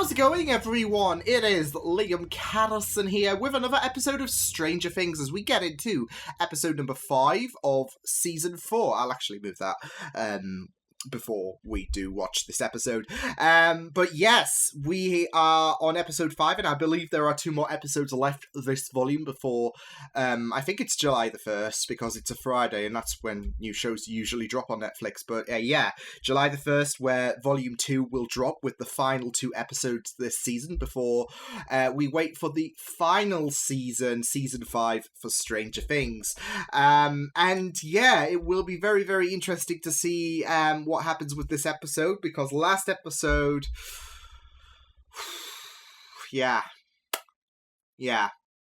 How's it going, everyone? It is Liam Catterson here with another episode of Stranger Things as we get into episode number 5 of season 4. I'll actually move that before we do watch this episode. But yes, we are on episode 5, and I believe there are 2 more episodes left of this volume before, I think it's July the 1st, because it's a Friday, and that's when new shows usually drop on Netflix. But yeah, July the 1st, where volume 2 will drop with the final 2 episodes this season before we wait for the final season 5 for Stranger Things. And yeah, it will be very, very interesting to see what happens with this episode, because last episode, yeah,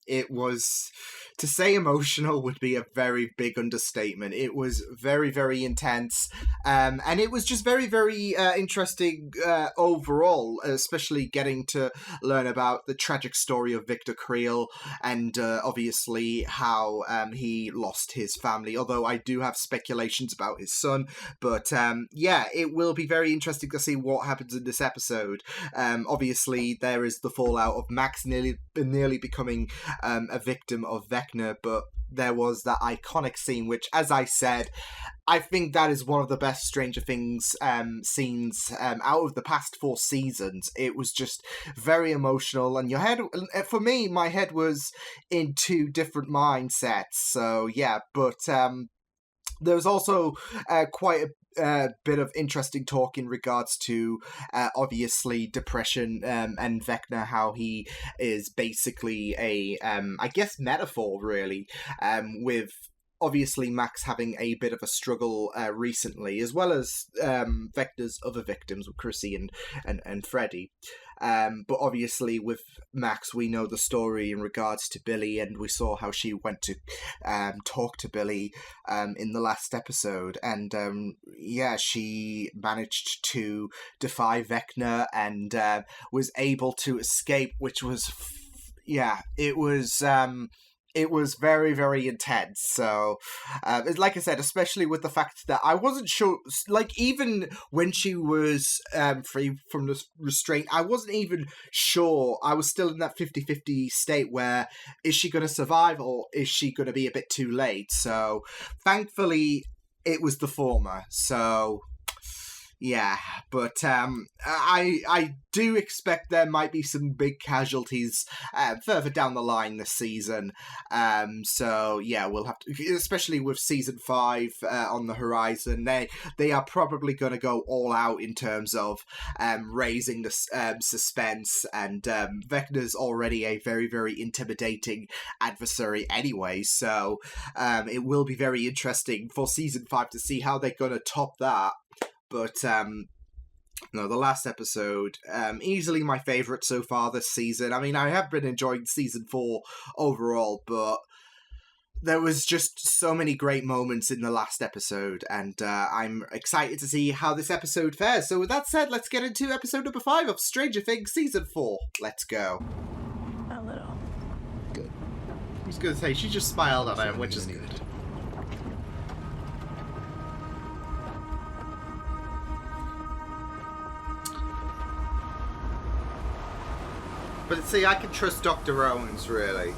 it was, to say emotional would be a very big understatement. It was very, very intense, and it was just very, very interesting overall, especially getting to learn about the tragic story of Victor Creel, and obviously how he lost his family, although I do have speculations about his son. But yeah, it will be very interesting to see what happens in this episode. Obviously, there is the fallout of Max nearly becoming a victim of Vecna, but there was that iconic scene, which, as I said, I think that is one of the best Stranger Things scenes out of the past 4 seasons. It was just very emotional, and your head, for me, my head was in 2 different mindsets. So yeah, but there was also quite a bit of interesting talk in regards to obviously depression and Vecna, how he is basically a I guess metaphor really, with obviously Max having a bit of a struggle recently, as well as Vecna's other victims with Chrissy and Freddie. But obviously with Max, we know the story in regards to Billy, and we saw how she went to talk to Billy in the last episode, and yeah, she managed to defy Vecna and was able to escape, which was it was very, very intense. So, like I said, especially with the fact that I wasn't sure, like, even when she was free from the restraint, I wasn't even sure. I was still in that 50-50 state where, is she going to survive, or is she going to be a bit too late? So, thankfully, it was the former. So, yeah, but I do expect there might be some big casualties further down the line this season. So yeah, we'll have to, especially with season 5 on the horizon. They are probably going to go all out in terms of raising the suspense, and Vecna's already a very, very intimidating adversary anyway. So it will be very interesting for season 5 to see how they're going to top that. But, no, the last episode, easily my favourite so far this season. I mean, I have been enjoying season 4 overall, but there was just so many great moments in the last episode, and I'm excited to see how this episode fares. So with that said, let's get into episode number 5 of Stranger Things season 4. Let's go. A little. Good. I was going to say, she just smiled at him, which is good. But see, I can trust Dr. Owens, really.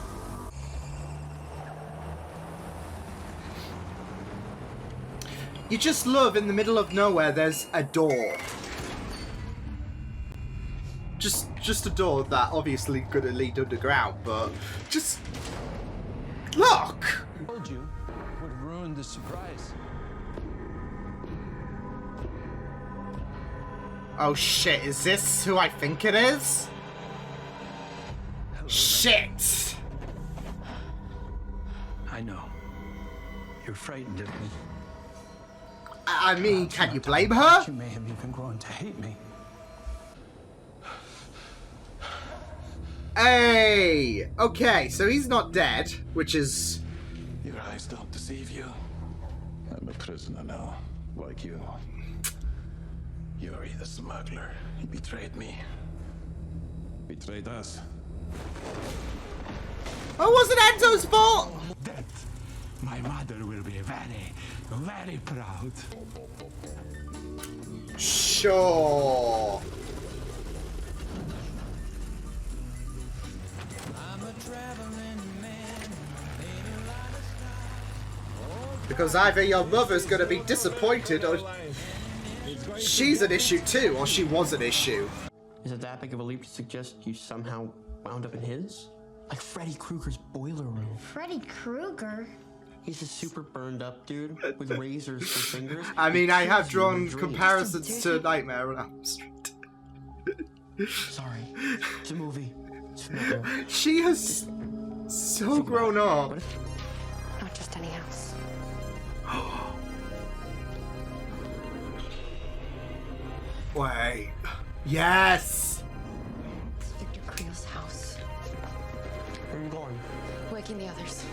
You just love, in the middle of nowhere, there's a door. Just a door that obviously gonna lead underground, but just look! I told you, would have ruined the surprise. Oh shit, is this who I think it is? Shit! I know. You're frightened of me. I mean, can you blame her? You may have even grown to hate me. Hey! Okay, so he's not dead, which is... Your eyes don't deceive you. I'm a prisoner now, like you. Yuri the smuggler. He betrayed me. Betrayed us. Oh, it wasn't Enzo's fault! That my mother will be very, very proud. Sure. Because either your mother's gonna be disappointed or she's an issue too, or she was an issue. Is it that big of a leap to suggest you somehow wound up in his? Like Freddy Krueger's boiler room. Freddy Krueger? He's a super burned up dude with razors for fingers. I mean, I have drawn Dreams. comparisons to Nightmare on Elm Street. Sorry, it's a movie. It's not real. She has so grown up. Not just any house. Wait. Yes! It's Victor Creel's house. Where are you going? Waking the others.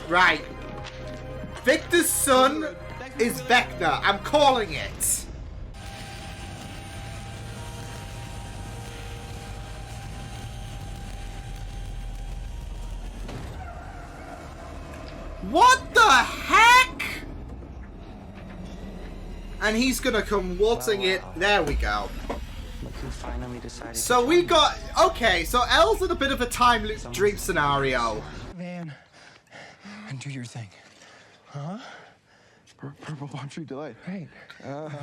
Right. Victor's son is Vecna. I'm calling it. What the heck? And he's gonna come waltzing it. There we go. You finally decided. So we got... Okay, so Elle's in a bit of a time loop dream scenario. Man, and do your thing. Huh? Purple Palm Tree Delight. Right.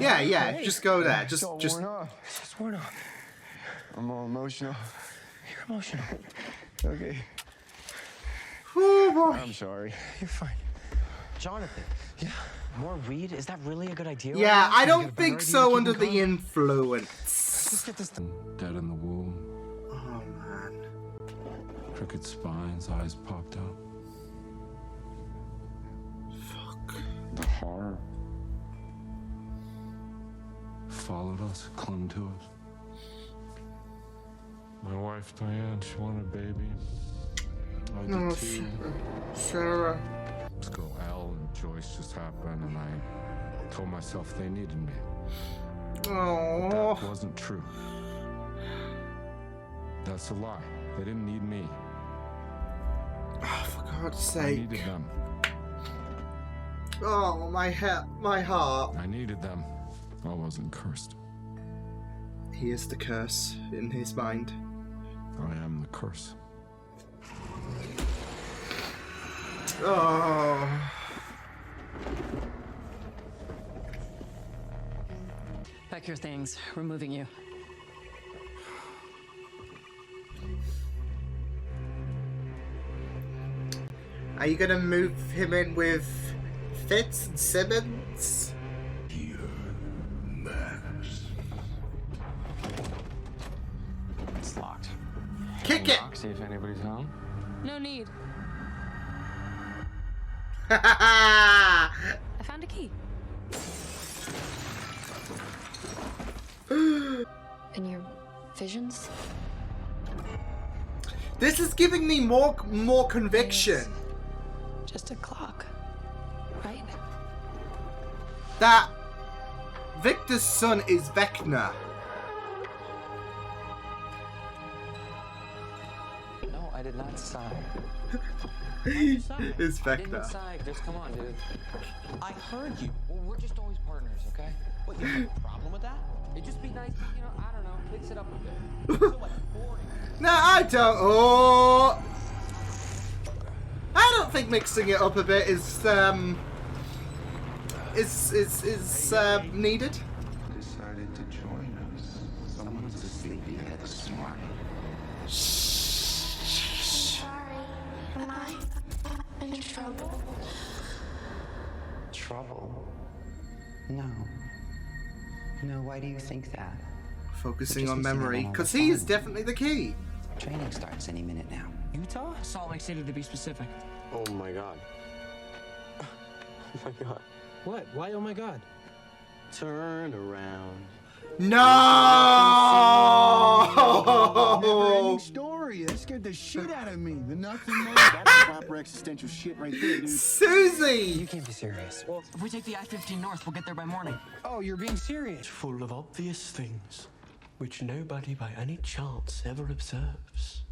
Yeah, just go there. Just... Worn off. It's just worn off. I'm all emotional. You're emotional. Okay. Oh boy. I'm sorry. You're fine. Jonathan. Yeah. More weed? Is that really a good idea? Yeah, I get a don't better think idea so to under keep the him calm? influence. Let's get this thing. Dead in the womb, Oh man. crooked spines, eyes popped out. Fuck. The horror followed us, clung to us. My wife Diane, she wanted a baby. I did No, too. Sarah. Let's go. Al and Joyce just happened, and I told myself they needed me. Oh. That wasn't true. That's a lie. They didn't need me. Oh, for God's I sake. needed them. Oh, my heart. I needed them. I wasn't cursed. He is the curse in his mind. I am the curse. Oh. Pack your things. We're moving you. Are you gonna move him in with Fitz and Simmons? It's locked. Kick it! See if anybody's home. No need. Ha I found a key. And your visions? This is giving me more conviction Just a clock. Right? that Victor's son is Vecna. No, I did not sign. It's I didn't Vecna. sign. Just come on, dude. I heard you. Well, we're just always partners, okay? What, you have a problem with that? It'd just be nice, you know, I don't know, mix it up a bit. So what, boring? No, I don't. Oh, I don't think mixing it up a bit is needed. Decided to join us. Someone's asleep at the smart. Sorry. Am I in trouble? Trouble? No. No, why do you think that? Focusing Just on missing out memory, on all the because he is fun. definitely the key. Training starts any minute now. Utah? Salt Lake City to be specific. Oh my god. Oh my god. What? Why? Oh my God. Turn around. No! Story. That scared the shit out of me. The nothing more. That's proper existential shit right there, dude. Susie! You can't be serious. Well, if we take the I-15 north, we'll get there by morning. Oh, you're being serious. Full of obvious things which nobody by any chance ever observes.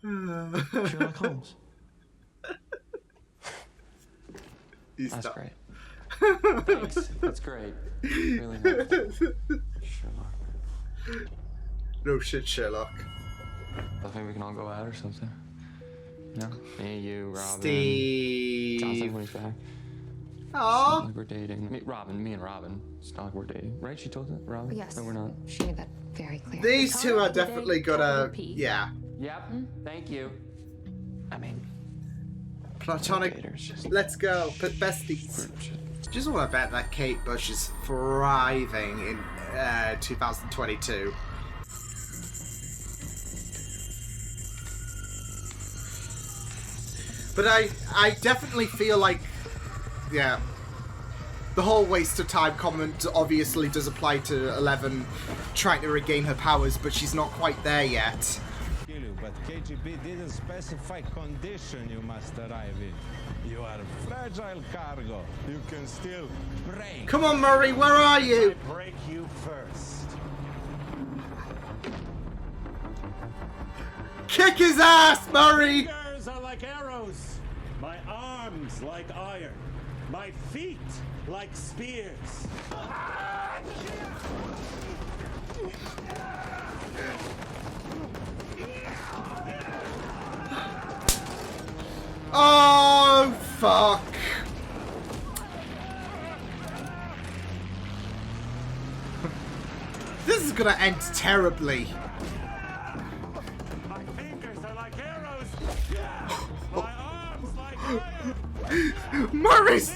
Sherlock Holmes. That's great. Thanks. That's great. Really helpful. Sherlock. No shit, Sherlock. Maybe we can all go out or something. No? Me, you, Robin. Steve. Jonathan when he's back. It's Aww. not like we're dating. Me and Robin. It's not like we're dating. Right? She told it, Robin? Yes. No, we're not. She made that very clear. These two are definitely gonna, yeah. Yep. Thank you. I mean, Platonic. daters. Let's go. Besties. Just want to bet that Kate Bush is thriving in 2022. But I definitely feel like, yeah, the whole waste of time comment obviously does apply to Eleven trying to regain her powers, but she's not quite there yet. But KGB didn't specify condition you must arrive in. You are a fragile cargo. You can still break. Come on, Murray, where are you? I break you first. Kick his ass, Murray! Fingers are like arrows. My arms like iron. My feet like spears. Oh, fuck. This is gonna end terribly. My fingers are like arrows. My arms like iron. Murray's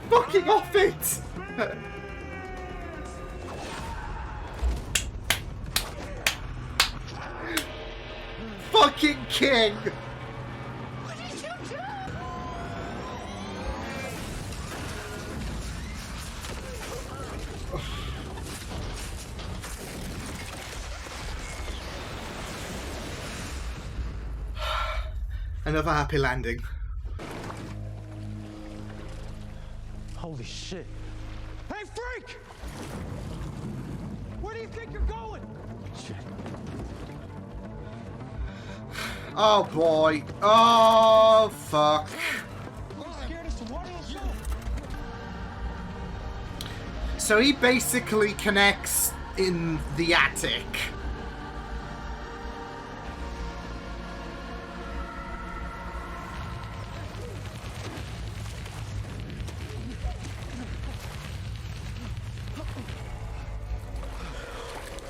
fucking off it. Fucking king. Another happy landing. Holy shit. Hey, freak! Where do you think you're going? Shit. Oh boy. Oh fuck. So he basically connects in the attic.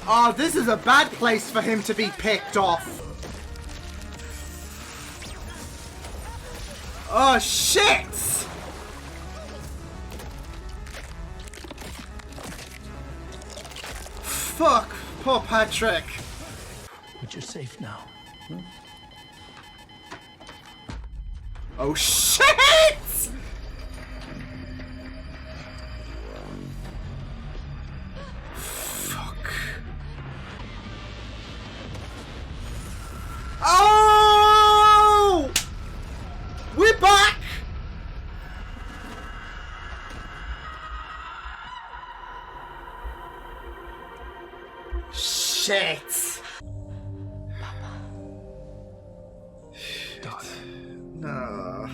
Oh, this is a bad place for him to be picked off. Oh, shit! Fuck, poor Patrick. But you're safe now. Oh, shit! Oh! We're back! Shit! Daughter. No.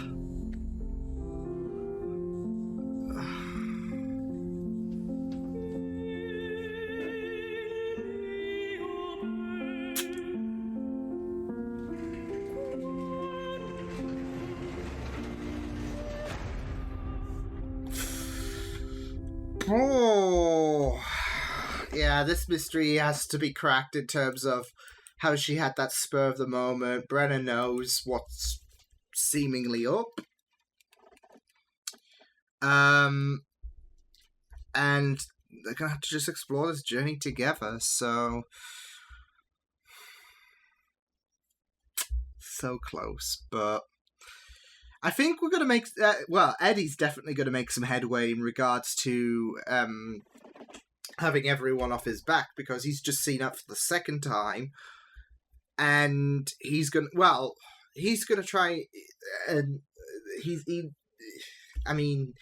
Oh, yeah, this mystery has to be cracked in terms of how she had that spur of the moment. Brennan knows what's seemingly up. And they're gonna have to just explore this journey together, so close, but I think we're going to make, well, Eddie's definitely going to make some headway in regards to having everyone off his back, because he's just seen up for the second time, and he's going to try, and I mean,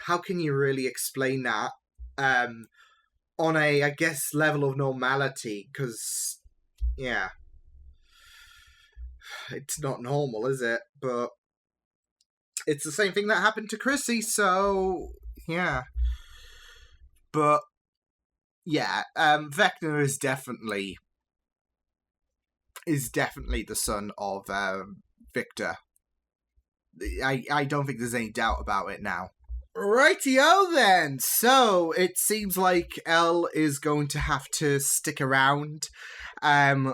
how can you really explain that on a, I guess, level of normality, because, yeah. It's not normal, is it? But it's the same thing that happened to Chrissy, so yeah. But yeah, Vecna is definitely is definitely the son of Victor. I don't think there's any doubt about it now. Rightio then. So it seems like Elle is going to have to stick around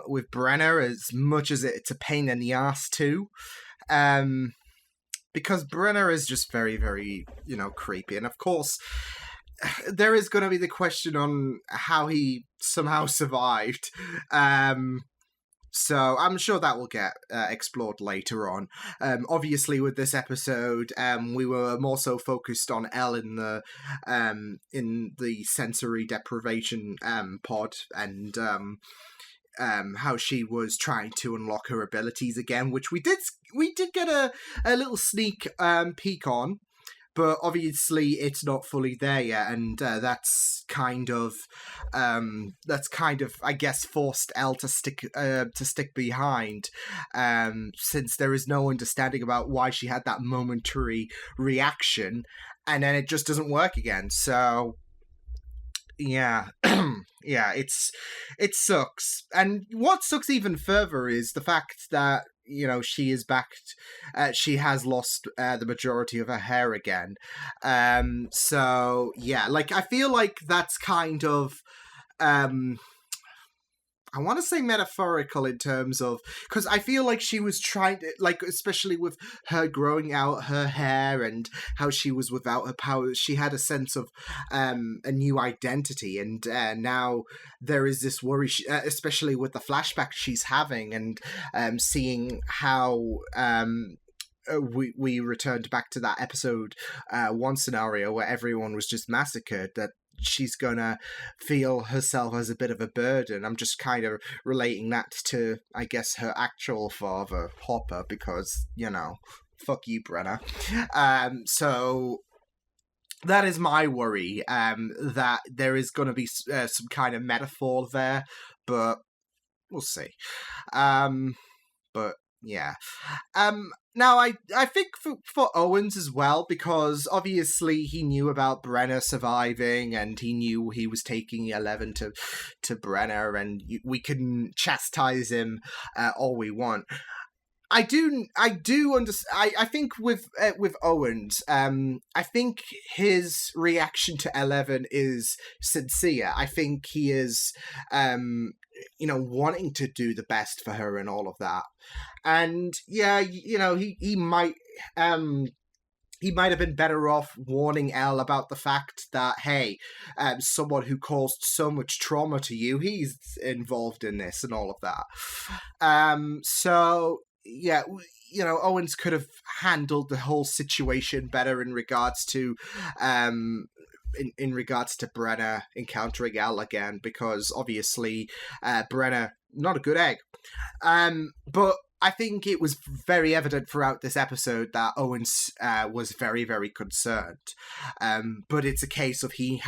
with Brenner, as much as it's a pain in the ass too. Because Brenner is just very, very, creepy. And of course, there is going to be the question on how he somehow survived. So I'm sure that will get explored later on. Obviously, with this episode, we were more so focused on Elle in the sensory deprivation pod, and how she was trying to unlock her abilities again, which we did get a little sneak peek on. But obviously, it's not fully there yet, and that's kind of, I guess, forced Elle to stick behind, since there is no understanding about why she had that momentary reaction, and then it just doesn't work again. So, yeah, yeah, it sucks. And what sucks even further is the fact that she is back. She has lost the majority of her hair again. So yeah, I feel like that's kind of I want to say metaphorical in terms of, because I feel like she was trying to, especially with her growing out her hair and how she was without her powers, she had a sense of a new identity, and now there is this worry, especially with the flashback she's having, and seeing how we returned back to that episode 1 scenario where everyone was just massacred, that she's gonna feel herself as a bit of a burden. I'm just kind of relating that to, I guess, her actual father, Hopper, because, fuck you, Brenner. So that is my worry, that there is gonna be some kind of metaphor there, but we'll see. But yeah. Now, I think for Owens as well, because obviously he knew about Brenner surviving, and he knew he was taking 11 to Brenner, and we can chastise him all we want. I do understand. I think with Owens, I think his reaction to 11 is sincere. I think he is, wanting to do the best for her and all of that. And yeah, he might have been better off warning Elle about the fact that, hey, someone who caused so much trauma to you, he's involved in this and all of that. So yeah, Owens could have handled the whole situation better in regards to in regards to Brenner encountering Elle again, because obviously Brenner, not a good egg. But I think it was very evident throughout this episode that Owens was very, very concerned. But it's a case of he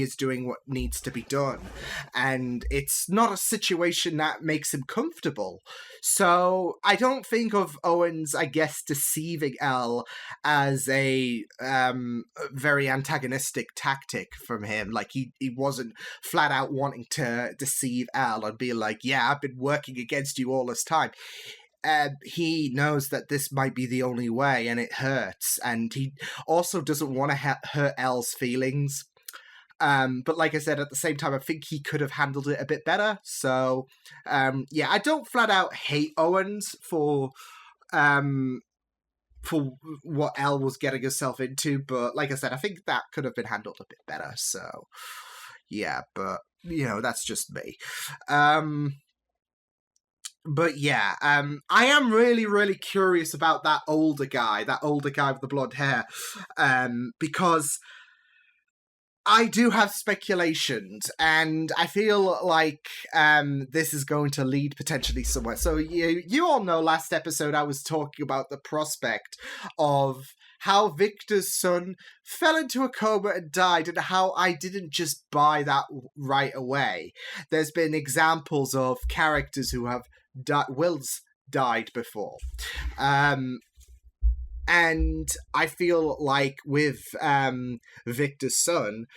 is doing what needs to be done, and it's not a situation that makes him comfortable. So I don't think of Owens, I guess, deceiving Elle as a very antagonistic tactic from him. He wasn't flat out wanting to deceive Elle and be like, yeah, I've been working against you all this time. He knows that this might be the only way, and it hurts, and he also doesn't want to hurt Elle's feelings. But like I said, at the same time, I think he could have handled it a bit better. So, yeah, I don't flat out hate Owens for what Elle was getting herself into, but like I said, I think that could have been handled a bit better. So, yeah, but that's just me. But yeah, I am really, really curious about that older guy with the blonde hair, because I do have speculations, and I feel like this is going to lead potentially somewhere. So you all know last episode I was talking about the prospect of how Victor's son fell into a coma and died, and how I didn't just buy that right away. There's been examples of characters who have Will's died before. And I feel like with Victor's son,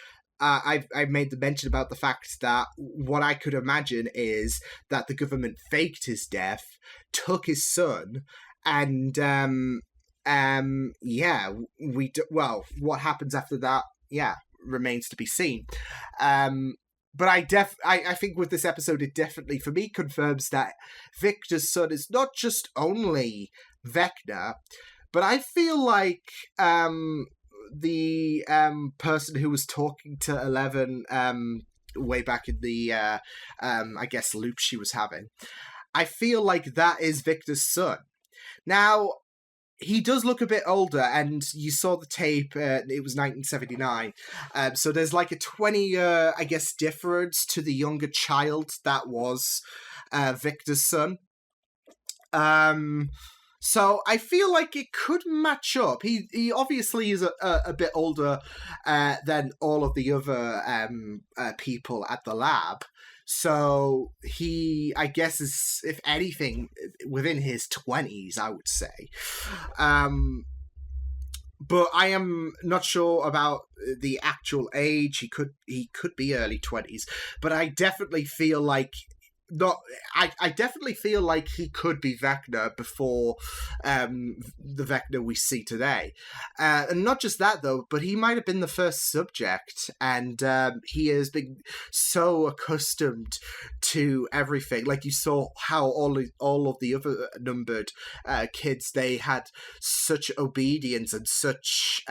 I made the mention about the fact that what I could imagine is that the government faked his death, took his son, and what happens after that? Yeah, remains to be seen. But I think with this episode, it definitely, for me, confirms that Victor's son is not just only Vecna, but I feel like the person who was talking to Eleven way back in the I guess loop she was having, I feel like that is Victor's son. Now, he does look a bit older, and you saw the tape, it was 1979, so there's like a 20-year, I guess, difference to the younger child that was Victor's son. So I feel like it could match up. He obviously is a bit older than all of the other people at the lab. So he, I guess, is, if anything, within his 20s, I would say. But I am not sure about the actual age. He could be early 20s. But I definitely feel like I definitely feel like he could be Vecna before the Vecna we see today. And not just that, though, but he might have been the first subject, and he has been so accustomed to everything. Like, you saw how all of the other numbered kids, they had such obedience and such...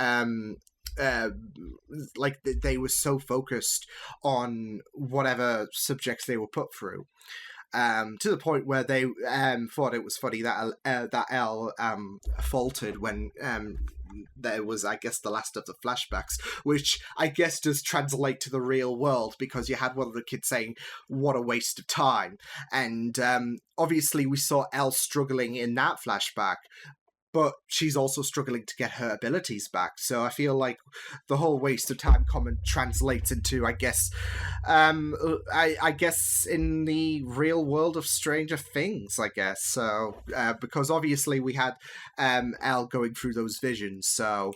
like they were so focused on whatever subjects they were put through, to the point where they thought it was funny that that Elle faltered when there was, I guess, the last of the flashbacks, which I guess does translate to the real world, because you had one of the kids saying, "What a waste of time," and obviously we saw Elle struggling in that flashback. But she's also struggling to get her abilities back. So I feel like the whole waste of time comment translates into, I guess, I guess in the real world of Stranger Things, I guess. So, because obviously we had Elle going through those visions. So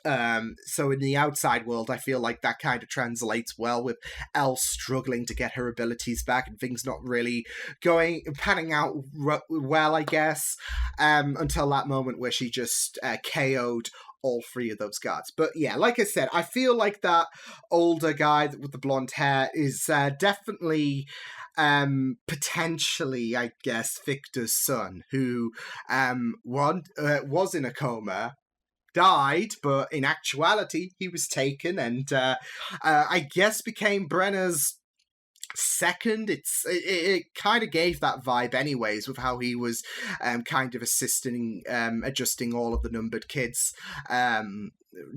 in the outside world, I feel like that kind of translates well with Elle struggling to get her abilities back and things not really panning out well, I guess, until that moment where she just KO'd all three of those guards. But yeah, like I said, I feel like that older guy with the blonde hair is definitely potentially, I guess, Victor's son, who was in a coma, died, but in actuality he was taken, and I guess became Brenner's second. It kind of gave that vibe anyways, with how he was kind of assisting adjusting all of the numbered kids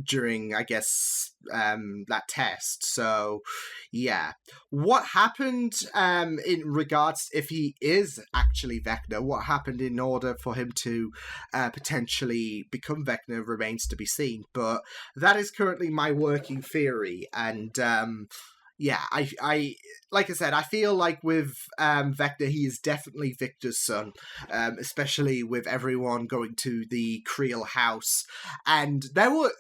during, I guess, that test. So yeah, what happened in regards, if he is actually Vecna, what happened in order for him to potentially become Vecna remains to be seen, but that is currently my working theory. And yeah, I like I said, I feel like with Vecna, he is definitely Victor's son, especially with everyone going to the Creel house. And there were,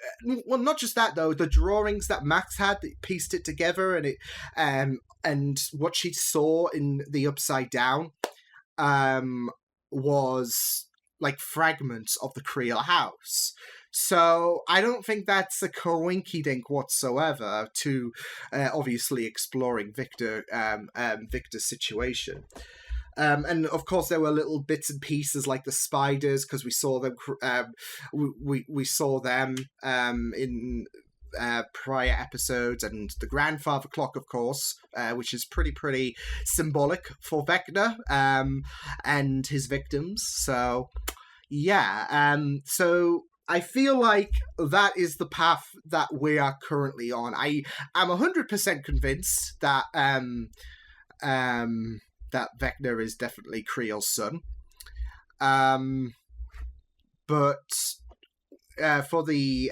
well, not just that though, the drawings that Max had that pieced it together, and it and what she saw in the Upside Down was like fragments of the Creel house. So I don't think that's a coinky-dink whatsoever to obviously exploring Victor's situation. And of course, there were little bits and pieces like the spiders, because we saw them. We saw them in prior episodes, and the grandfather clock, of course, which is pretty symbolic for Vecna and his victims. So yeah, so I feel like that is the path that we are currently on. I am 100% convinced that that Vecna is definitely Creel's son. But for the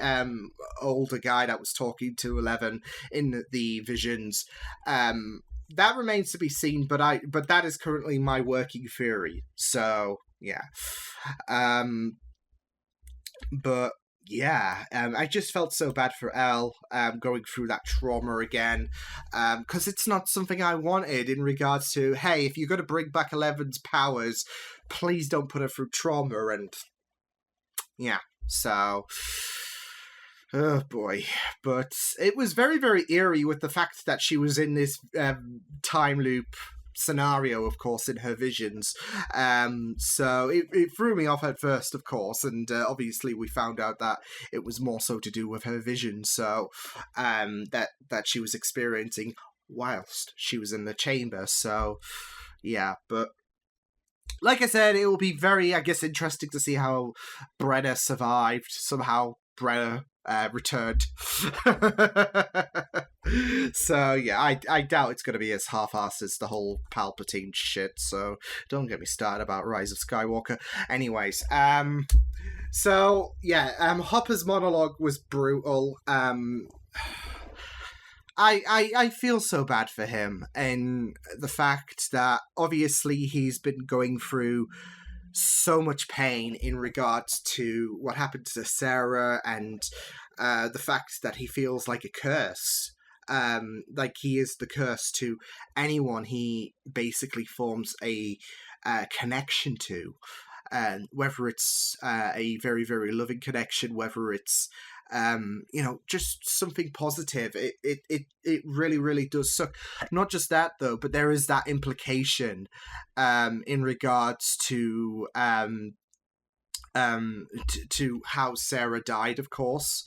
older guy that was talking to 11 in the visions, that remains to be seen. But that is currently my working theory. So yeah. But I just felt so bad for Elle going through that trauma again, because it's not something I wanted in regards to, hey, if you're going to bring back Eleven's powers, please don't put her through trauma, and yeah, so... Oh boy. But it was very, very eerie with the fact that she was in this time loop scenario, of course, in her visions. So it threw me off at first, of course, and obviously we found out that it was more so to do with her vision, so that she was experiencing whilst she was in the chamber. So yeah, but like I said, it will be very, I guess, interesting to see how Brenna survived. Somehow Brenna returned. So yeah, I doubt it's going to be as half-assed as the whole Palpatine shit, so don't get me started about Rise of Skywalker. Anyways, so yeah, Hopper's monologue was brutal. I feel so bad for him, and the fact that obviously he's been going through so much pain in regards to what happened to Sarah, and the fact that he feels like a curse, like he is the curse to anyone he basically forms a connection to, whether it's a very, very loving connection, whether it's just something positive. It really, really does suck. Not just that though, but there is that implication in regards to how Sarah died, of course.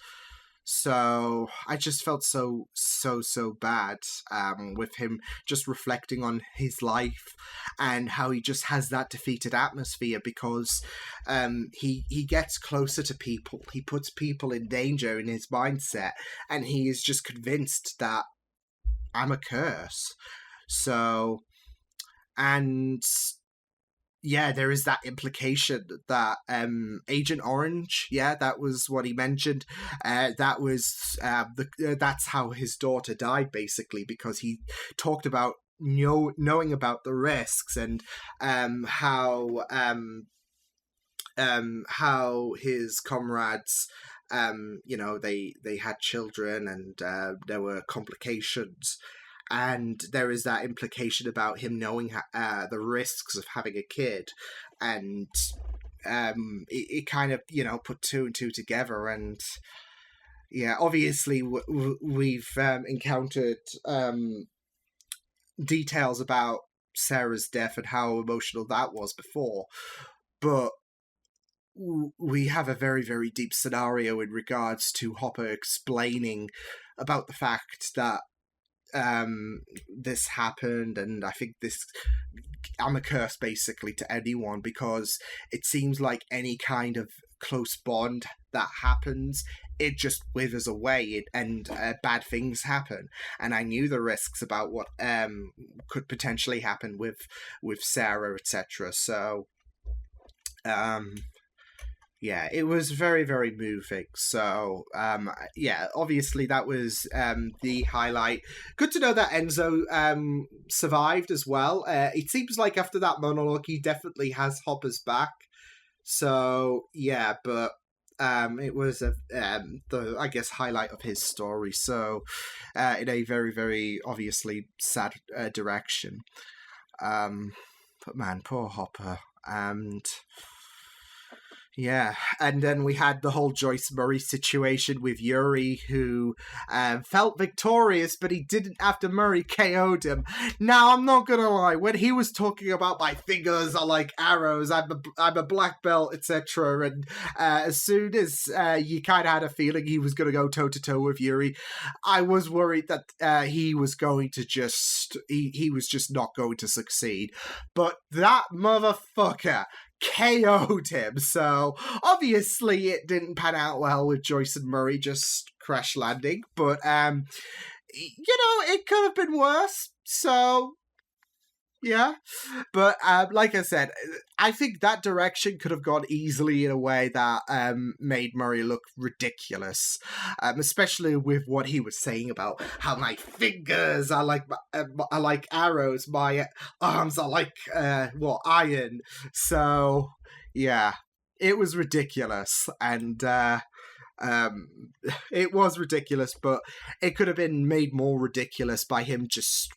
So I just felt so bad with him just reflecting on his life and how he just has that defeated atmosphere, because he gets closer to people, he puts people in danger in his mindset, and he is just convinced that I'm a curse. So, and yeah, there is that implication that Agent Orange, yeah, that was what he mentioned. That was that's how his daughter died, basically, because he talked about knowing about the risks, and how his comrades, they had children, and there were complications. And there is that implication about him knowing the risks of having a kid, and it kind of, put two and two together. And yeah, obviously we've encountered details about Sarah's death and how emotional that was before, but we have a very, very deep scenario in regards to Hopper explaining about the fact that this happened, and I think I'm a curse basically to anyone, because it seems like any kind of close bond that happens, it just withers away, and bad things happen. And I knew the risks about what could potentially happen with Sarah, etc. So yeah, it was very, very moving. So, yeah, obviously that was the highlight. Good to know that Enzo survived as well. It seems like after that monologue, he definitely has Hopper's back. So, yeah, but it was the, I guess, highlight of his story. So, in a very, very obviously sad direction. But man, poor Hopper. And yeah, and then we had the whole Joyce Murray situation with Yuri, who felt victorious, but he didn't after Murray KO'd him. Now, I'm not gonna lie, when he was talking about my fingers are like arrows, I'm a black belt, etc., and as soon as you kind of had a feeling he was gonna go toe-to-toe with Yuri, I was worried that he was going to he was just not going to succeed. But that motherfucker KO'd him, so obviously it didn't pan out well with Joyce and Murray just crash landing, but it could have been worse, so yeah. But like I said, I think that direction could have gone easily in a way that made Murray look ridiculous, especially with what he was saying about how my fingers are like arrows, my arms are like iron. So yeah, it was ridiculous, and It was ridiculous, but it could have been made more ridiculous by him just,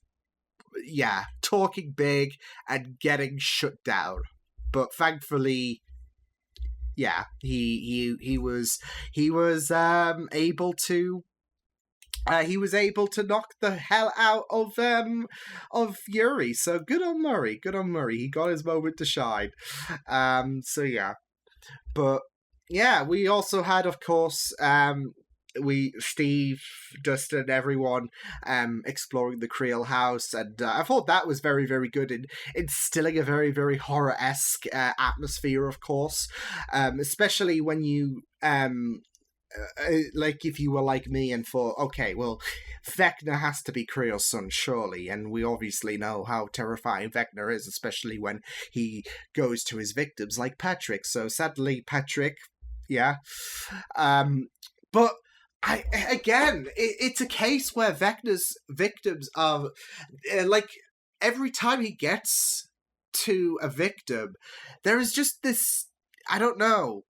talking big and getting shut down. But thankfully, he was able to. He was able to knock the hell out of Yuri. So good on Murray. Good on Murray. He got his moment to shine. But yeah, we also had, of course, Steve, Dustin, everyone exploring the Creel house, and I thought that was very, very good in instilling a very, very horror-esque atmosphere, of course, especially when you like if you were like me and thought, okay, well, Vecna has to be Creel's son, surely, and we obviously know how terrifying Vecna is, especially when he goes to his victims like Patrick. So sadly, Patrick, but it's a case where Vecna's victims are like every time he gets to a victim, there is just this, I don't know.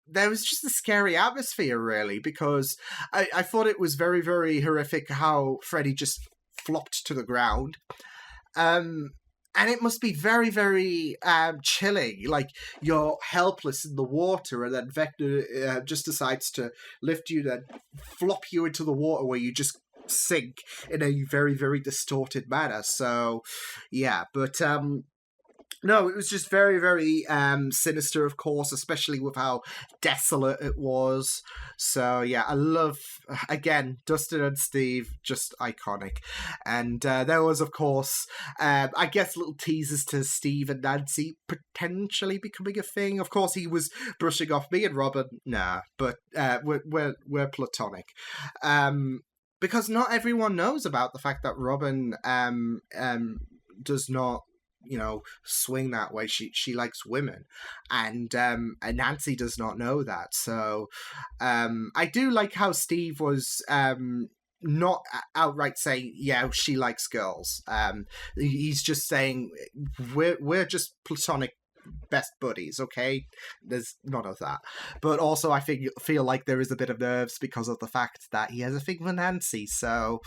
There was just a scary atmosphere, really, because I thought it was very, very horrific how Freddy just flopped to the ground. And it must be very, very chilling. Like, you're helpless in the water, and then Vecna just decides to lift you, then flop you into the water where you just sink in a very, very distorted manner. So, yeah, but... No, it was just very, very sinister, of course, especially with how desolate it was. So, yeah, I love, again, Dustin and Steve, just iconic. And there was, of course, I guess little teasers to Steve and Nancy potentially becoming a thing. Of course, he was brushing off me and Robin. Nah, but we're platonic. Because not everyone knows about the fact that Robin does not, swing that way. She likes women, and Nancy does not know that. So I do like how Steve was not outright saying, she likes girls. He's just saying we're just platonic best buddies, okay? There's none of that. But also I feel like there is a bit of nerves because of the fact that he has a thing for Nancy. So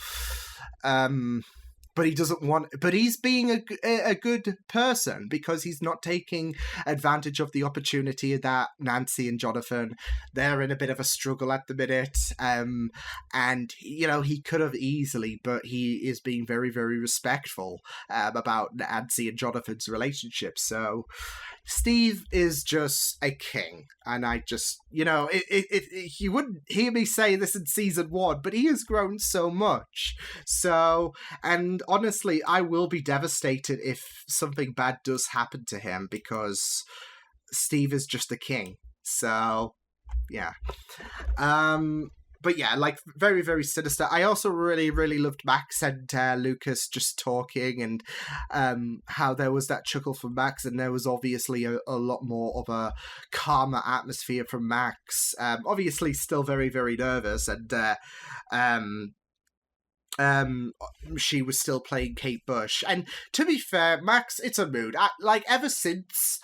but he doesn't want. But he's being a good person because he's not taking advantage of the opportunity that Nancy and Jonathan, they're in a bit of a struggle at the minute, and he could have easily, but he is being very, very respectful about Nancy and Jonathan's relationship. So Steve is just a king, and I just you wouldn't hear me say this in season 1, but he has grown so much. So, and honestly, I will be devastated if something bad does happen to him because Steve is just a king. So, yeah. But yeah, like very, very sinister. I also really, really loved Max and Lucas just talking, and how there was that chuckle from Max, and there was obviously a lot more of a calmer atmosphere from Max. Obviously, still very, very nervous, and she was still playing Kate Bush. And to be fair, Max, it's a mood. Ever since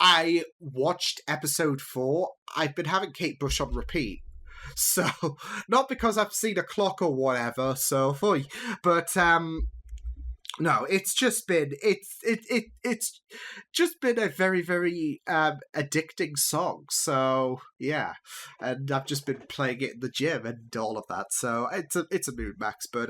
I watched episode 4, I've been having Kate Bush on repeat. So, not because I've seen a clock or whatever, so, but, no, it's just been, it's just been a very, very, addicting song, so, yeah, and I've just been playing it in the gym and all of that, so it's a mood, Max, but,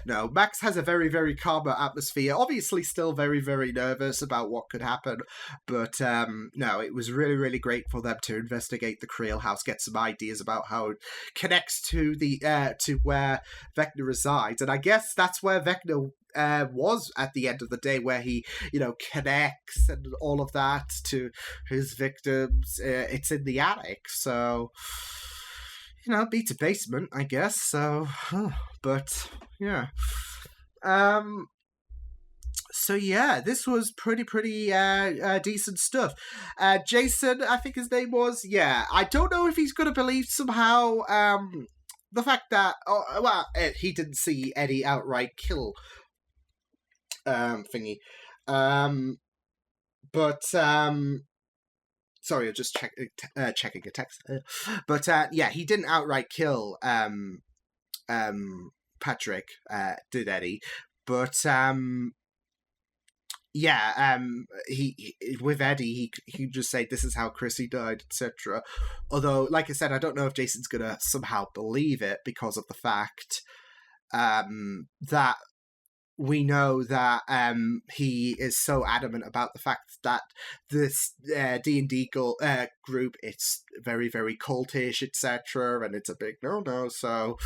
no, Max has a very, very calmer atmosphere, obviously still very, very nervous about what could happen, but, no, it was really, really great for them to investigate the Creel house, get some ideas about how it connects to to where Vecna resides, and I guess that's where Vecna was at the end of the day, where he, connects and all of that to his victims. It's in the attic, so, beats a basement, I guess, so, but, yeah. So yeah, this was pretty decent stuff. Jason, I think his name was, I don't know if he's going to believe somehow, the fact that, he didn't see Eddie outright kill thingy. But Sorry, I'm just checking a text. But yeah, he didn't outright kill Patrick, did Eddie? But yeah, he with Eddie, he just say this is how Chrissy died, etc. Although, like I said, I don't know if Jason's gonna somehow believe it because of the fact that we know that he is so adamant about the fact that this D&D group, it's very, very cultish, etc., and it's a big no. So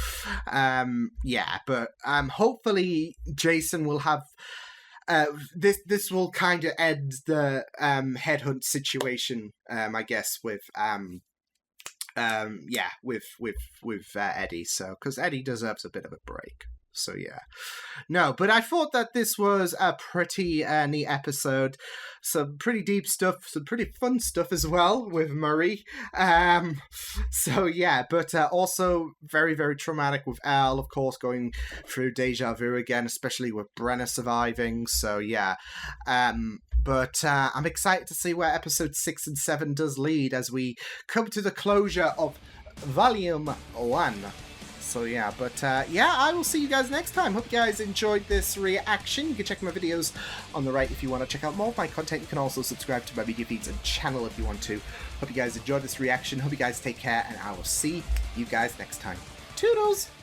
yeah, but hopefully Jason will have. This will kind of end the headhunt situation, I guess, with Eddie. So because Eddie deserves a bit of a break. So yeah, no, but I thought that this was a pretty neat episode. Some pretty deep stuff, some pretty fun stuff as well with Murray. So yeah, but also very, very traumatic with Elle, of course, going through deja vu again, especially with Brenna surviving. So yeah, but I'm excited to see where episode 6 and 7 does lead as we come to the closure of Volume 1. So yeah, but yeah, I will see you guys next time. Hope you guys enjoyed this reaction. You can check my videos on the right if you want to check out more of my content. You can also subscribe to my media feeds and channel if you want to. Hope you guys enjoyed this reaction. Hope you guys take care, and I will see you guys next time. Toodles!